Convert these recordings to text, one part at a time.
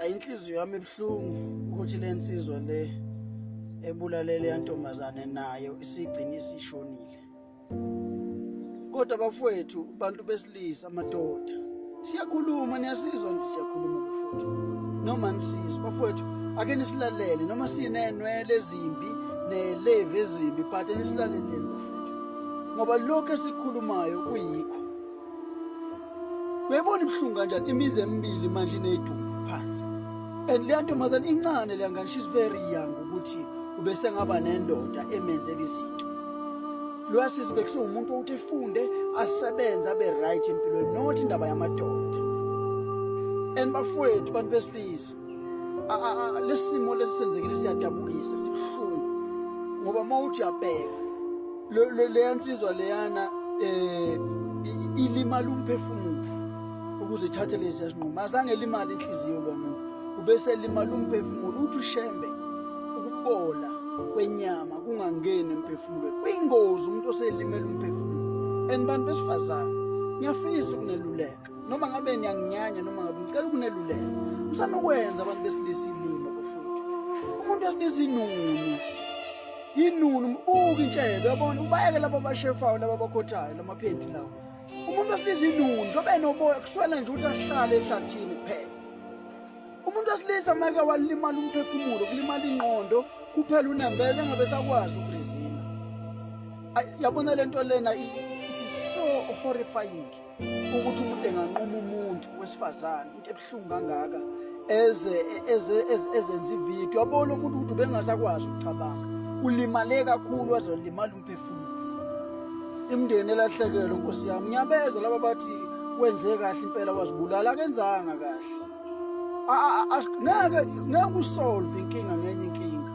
Inhliziyo yami ebuhlungu ukuthi le nsizwa le ebulalele yantombazane nayo isigcina isishonile. Kodwa bafowethu, bantu besilisa, amadoda, siyakhuluma, niyasizwa nti siyakhuluma bafowethu. Noma nisizwa bafowethu, ake nisilalele noma sinenwele ezimbi neleve ezimbi, but nisilaleleni bafowethu, ngoba lokho esikhulumayo kuyikho. Uyayibona ibuhlungu kanjani imizi emibili manje inedumbu phansi, and le ntombazane incane le ngane, she's very young, ukuthi ubese ngaba nendoda emenzela izinto. Lo sisi bekusumuntu ukuthi efunde asebenze abe right empilweni, not indaba yamadoda. And bafowethu, bantu besilisa, lesimo lesenzekile siyadabukisa, sibuhlungu, ngoba mawuthi uyabheka le nsizwa leyana ilimala umphefumulo ukuze ithathe lezi zinqumo. Azange limali inhliziyo lomuntu, ubese limala umphefumulo, uthi ushembe ukubola kwenyama kungangeni emphefumulweni. Kuyingozi umuntu oselimela umphefumulo. And bantu besifazane, ngiyafisa ukuneluleka, noma ngabe niyanginyanya noma ngabe ngicela ukuneluleka. Msanokwenza abantu besilisa ilimo bafowethu. Umuntu wesilisa inunu ubuka intshebe, uyabona, ubayeke laba abashefayo laba abakhothayo lamaphenti lawo. Umuntu wesilisa inunu njengoba enoboya kuswela nje ukuthi ahlale ehlathini kuphela. Umuntu wesilisa make walimala umphefumulo, kulimala ingqondo kuphela unembele engabe sakwazi ukurizina. Yabona lento lena it's so horrifying ukuthi umuntu enganquma umuntu wesifazane into ebuhlungu kangaka ezenza ivideo. Yabona umuntu ukuthi ubengasakwazi ukucabanga, ulimale kakhulu, wazolimala umphefumulo. Imndeni elahlekelwe, Nkosi yami, ngiyabeza laba bathi wenze kahle impela wazibulala, akenzanga kahle. Ngeke usolve inkinga ngenye inkinga,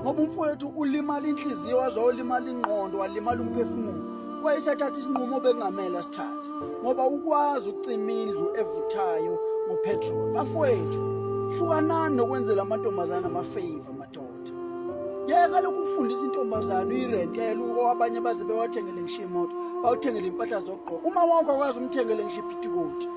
ngoba umfowethu ulimala inhliziyo, wazolimala ingqondo, walimala umphefumulo. Wayesethatha isinqumo bekungamela sithathe, ngoba ukwazi ukucima indlu evuthayo ngopetrol. Bafowethu, hlukanani nokwenzela amantombazane amafavor amadoda. Yeka lokhu ukufundisa intombazane uyirentele, abanye baze bewathengele ngisho imoto, bawuthengele impahla zokugqoka. Uma wonke akwazi umthengele ngisho ipitikoti,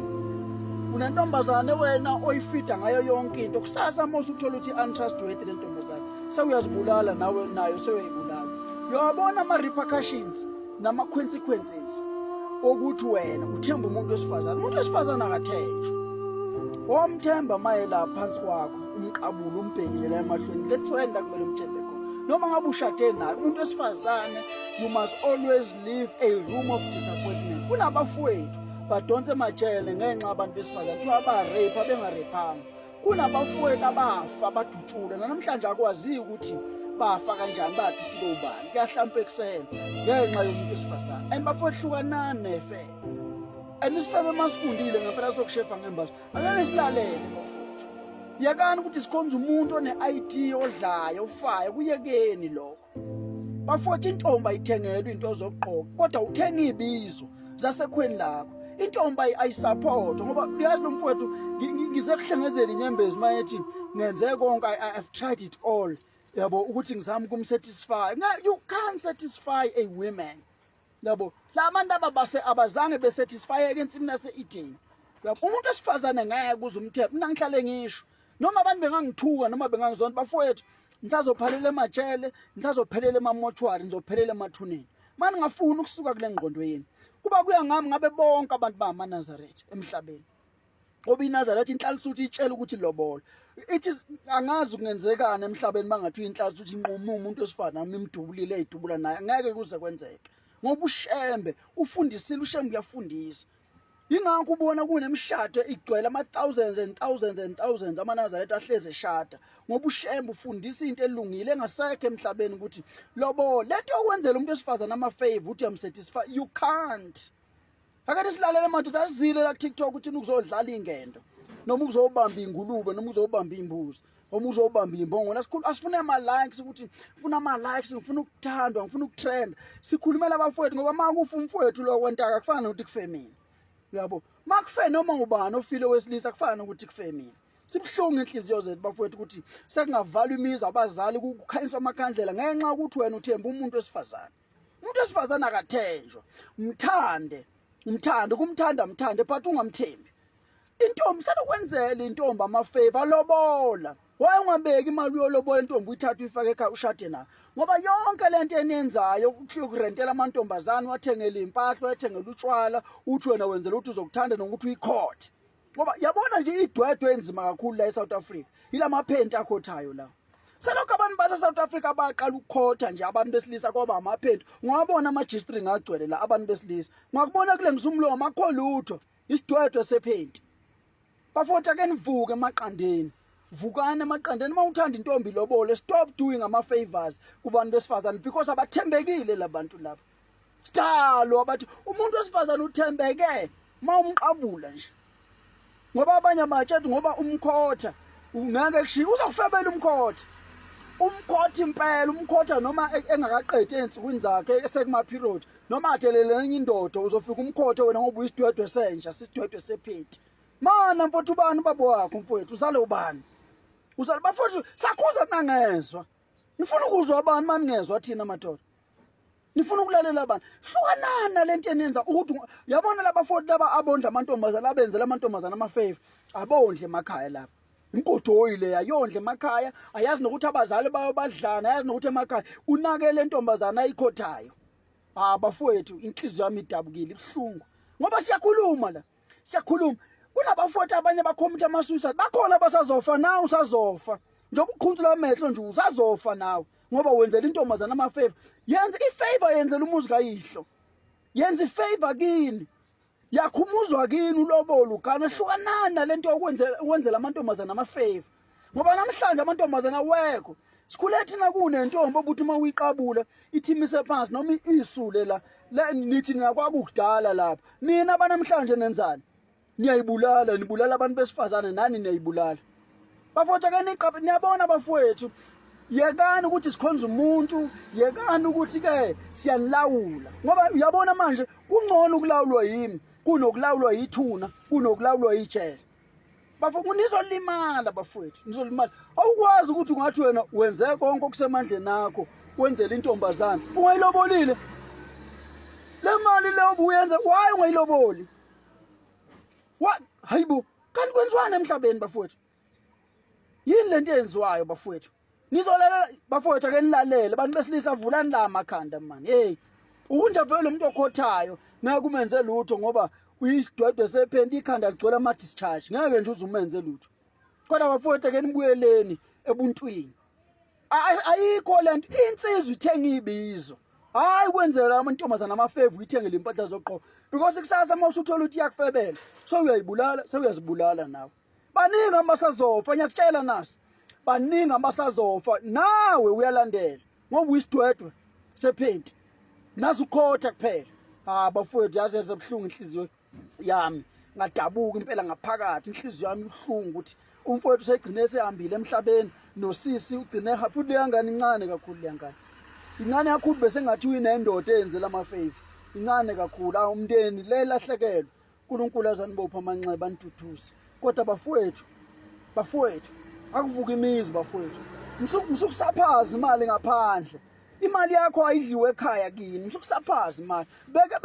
unentombazane wena oyifida ngayo yonke into, kusasa mose uthola ukuthi untrustworthy le ntombazane, sewuyazibulala nawe nayo sewuyayibulala. Uyabona ama-repercussions nama-consequences okuthi wena uthemba umuntu wesifazane. Umuntu wesifazane akathenjwa, wamthemba maye la phansi kwakho, umqabula umbhekile la emahlweni, that's wena kumele umthembe khona. Noma ngabe ushade naye umuntu wesifazane, you must always leave a room of disappointment. Kunabafowethu badonse emajele ngenxa abantu besifazane, kuthiwa ba-rape bengarephanga. Kunabafowethu abafa badutshule, namhlanje akwaziyo ukuthi bafa kanjani, badutshule ubani, kuyahlampekusela ngenxa yomuntu wesifazane. And bafowethu, hlukanani nefebe, and isifebe masifundile ngempela sokushefa ngembazo, akane silalele bafowethu. Yakani ukuthi sikhonza umuntu one-ID odlayo ofayo, kuyekeni lokho. Bafowethu, intombi ayithengelwe into zokugqoka, kodwa uthenga ibizo zasekhweni lakho. Intombi ayisupportwa, ngoba uyazi lo mfowethu, ngizekuhlengezela inyembezi mayethi ngenze konke, I've tried it all, yabo, ukuthi ngizame ukumsatisfy. You can't satisfy a woman, yabo. La bantu abazange besatisfyeke ensimini yase-Eden. Umuntu wesifazane ngeke kuze umthembe. Mina ngihlale ngisho, noma abantu bengangithuka noma bengangizonda, bafowethu, ngisazophelela emajele, ngisazophelela emamochwari, ngizophelela emathuneni. Manje ngingafuni ukusuka kule ngqondo yeni. Kuba kuya ngami ngabe bonke abantu bamaNazaretha emhlabeni, ngoba iNazaretha inhlalisuthi itshela ukuthi lobola. Ithi angazi kungenzekana emhlabeni bangathi inhlalisuthi inquma umuntu wesifazane imdubulile eyidubula naye, ngeke kuze kwenzeke, ngoba ushembe ufundisile, ushembe uyafundisa. Yingakho ubona kunemishado igcwele ama-thousands and thousands and thousands amaNazaretha ahleze eshada, ngoba ushembe ufundisa into elungile engasekho emhlabeni ukuthi lobo lento yokwenzela umuntu wesifazane ama-favor uthi uyamsatisfy. You can't. Akade silalele madoda asizile la TikTok ukuthi ukuzodlala ingendo, noma ukuzobamba ingulube, noma ukuzobamba imbuzi, noma uzobamba imbongo. Asifune ama-likes ukuthi ngifuna ama-likes, ngifuna ukuthandwa, ngifuna ukutrend. Sikhulumela abafowethu, ngoba makufa umfowethu lo kwentaka akufana nokuthi kufe mina. Yabo, makufe noma ubani ofile wesilisa akufana ukuthi kufe mina. Sibuhlungu inhliziyo zethu bafowethu ukuthi sekungavalwa imizi abazali kukhanyiswa amakhandlela ngenxa ukuthi wena uthemba umuntu wesifazane. Umuntu wesifazane akathenjwa. Mthande, kumthanda mthande, but ungamthembi. intombi salokwenzela intombi amafeva lobola. Waye ungabeki imali yolobola intombi uyithatha uyifake ekhaya ushade nayo. Ngoba yonke lento eniyenzayo ukurentela amantombazana wathengela impahla wathengela utshwala uthi wena wenzela ukuthi uzokuthanda nokuthi uyikhothe. Ngoba yabona nje idwedwe enzima kakhulu la eSouth Africa. Yilamaphenti akhothayo la. Selokho abantu base South Africa baqala ukukhotha nje abantu besilisa kwaba amaphenti. Ungabona ama-G-string agcwele la abantu besilisa. Ngakubona kule ngisumlomo akho lutho. Isidwedwe sephenti. Bafowethu ake nivuke emaqandeni. Vukana emaqandeni mawuthanda intombi lobole. Stop doing ama-favors kubantu besifazane because abathembekile labantu laba. Sidalo abathi umuntu wesifazane uthembeke mawumqabula nje. Ngoba abanye abatshethu ngoba umkhotha ungeke kushiya uzokufebela umkhotha. Umkhotha impela umkhotha noma engakaqedi ensukwini zakhe esekuma period noma adelele enye indoda uzofika umkhotha wena ngoba uyisidwedwe senja sisidwedwe sepheti. Mana mfowethu ubani ubaba wakho mfowethu uzale ubani? Uzale bafowethu sakhuza nangezwa. Nifuna ukuzwa abantu maningezwa thina madoda. Nifuna ukulalela abantu. Hlukanana lento enenza ukuthi yabona labafowethu laba abondla amantombazana abenzela amantombazana amafavor abondle emakhaya lapha. Inkodo ile yayondle emakhaya ayazi nokuthi abazali bayo badlana ayazi nokuthi emakhaya unakele intombazana ayikhothayo. Bafowethu inhliziyo yami idabukile ibhlungu ngoba siyakhuluma la. Siyakhuluma kunabafowethu abanye bakhomita ama-suicide bakhona basazofa nawe usazofa. Njengoba uqhuntsula amehlo nje usazofa nawe ngoba wenzela intombazana amafavor. Yenza ifavor yenzela umuzi kayihlo. Yenza ifavor kini. Yakhumuzwa kini ulobolo ugana hlukanana lento yokwenzela amantombazana amafavor. Ngoba namhlanje amantombazana wekho. Sikhule thina kunentombi obuthi uma uyiqabula ithimise phansi noma isule la nithi nina kwakudala lapha. Nina abanamhlanje nenzani? Niyayibulala nibulala abantu besifazane nani niyayibulala. Bafowethu ake niqaphe niyabona bafowethu. Yekani ukuthi sikhonza umuntu, yekani ukuthi ke siyanilawula. Ngoba uyabona manje kungcono ukulawulwa yimi kunokulawulwa yithuna, kunokulawulwa yijele. Bafowethu nizolimala bafowethu, nizolimala. Awukwazi ukuthi ungathi wena wenze konke okusemandleni akho, wenzela intombazana. Ungayilobolile. Le mali le obuyenza, why ungayiloboli? Hayibo, kanti kwenziwana emhlabeni bafowethu? Yini lento eyenziwayo bafowethu? Nizolela bafowethu ake nilalele abantu besilisa avulani la amakhanda man. Hey, unje vele umuntu okhothayo ngeke umenze lutho ngoba uyisidwedwe sephenti ikhanda ligcwele ama discharge. Ngeke nje uzumenze lutho. Kodwa bafowethu ake nibuyeleni ebuntwini. Ayikho lento insizwe ithenga ibizo. Hayi kwenzela amantombazana amafavor ithengele impahla zoqobo because kusasa mawusuthola ukuthi yakufebela so uyayibulala sewuyazibulala nawe. Baningi abasazofa ngiyakutshela nasi. Baningi abasazofa nawe uyalandela ngoba uyisidwedwe sephenti nazi ukhotha kuphela. Bafowethu yazi ezebhlungu inhliziyo yami ngadabuka impela ngaphakathi inhliziyo yami ibhlungu ukuthi umfowethu segcine sehambile emhlabeni nosisi ugcine futhi yangani incane kakhulu yangani. Incane kakhulu bese ngathi uyinendoda eyenzela amafavor. Incane kakhulu umndeni le lahlekelwe. uNkulunkulu azanibopha amanxeba anithuthuse. Kodwa bafowethu akuvuka imizi bafowethu. Msukusaphaza imali ngaphandle. Imali yakho ayidliwe ekhaya kini. Msukusaphaza imali.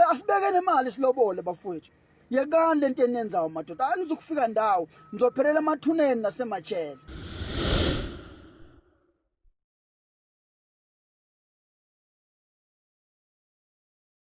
Asibeke nemali silobole bafowethu. Yekani lento eniyenzayo madoda. Anizukufika ndawo. Nizophelela emathuneni nasemajele.